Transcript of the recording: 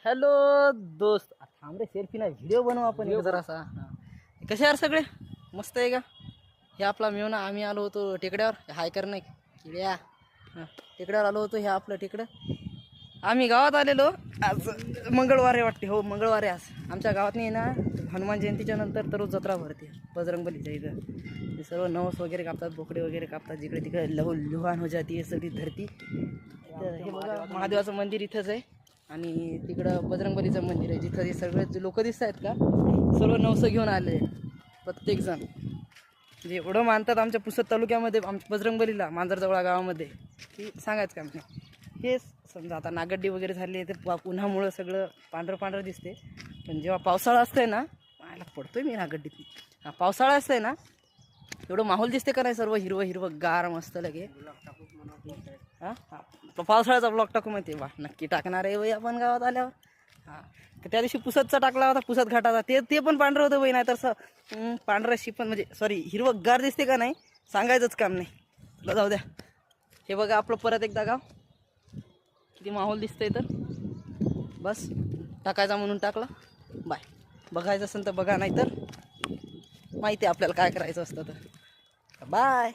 Hello दोस्त, थांब रे, selfie नाही व्हिडिओ बनवू आपण एक जरासा. कसे यार सगळे मस्त आहे का? हे आपला मिळून आम्ही आलो होतो टेकड्यावर हाय कर नाही किड्या. टेकड्यावर आलो होतो. हे आपलं टेकडं. आम्ही गावात आलेलो आज मंगळवार आहे वाटते. हो मंगळवार आहे आज. आमच्या गावात नाही ना, हनुमान जयंतीच्या नंतर तर जत्रा भरते बजरंगबलीच्या इथं. ते सर्व नवस वगैरे कापतात, बोकडे वगैरे कापतात. जिकडे तिकडे लुहान हो जाती सगळी धरती. हे बघा महादेवाचं मंदिर इथंच आहे आणि तिकडं बजरंगबलीचं मंदिर आहे. जिथं हे सगळे लोक दिसत आहेत का, सर्व नवसं घेऊन आले प्रत्येकजण. म्हणजे एवढं मानतात आमच्या पुसद तालुक्यामध्ये आमच्या बजरंगबलीला, मांजरजवळा गावामध्ये, की सांगायचं काम नाही. हेच समजा आता नागड्डी वगैरे झाली आहे ते उन्हामुळं सगळं पांढरं पांढरं दिसते. पण जेव्हा पावसाळा असतंय ना, पाहायला पडतोय मी नागड्डीत. पावसाळा असतंय ना, एवढं माहोल दिसते का नाही, सर्व हिरवं हिरवं गार मस्त लगे. हां पावसाळ्याचा ब्लॉग टाकू माहिती वा, नक्की टाकणार आहे बाई आपण गावात आल्यावर. हां त्या दिवशी पुसदचा टाकला होता, पुसद घाटाचा. ते पण पांढरं होतं बाई, नाही तर पांढऱ्याशी पण म्हणजे सॉरी हिरवं गार दिसते का नाही, सांगायचंच काम नाही. तुला जाऊ द्या. हे बघा आपलं परत एकदा गाव किती माहोल दिसतंय. तर बस टाकायचा म्हणून टाकला. बाय. बघायचं असेल तर बघा, नाही तर माहिती आहे आपल्याला काय करायचं असतं तर. बाय.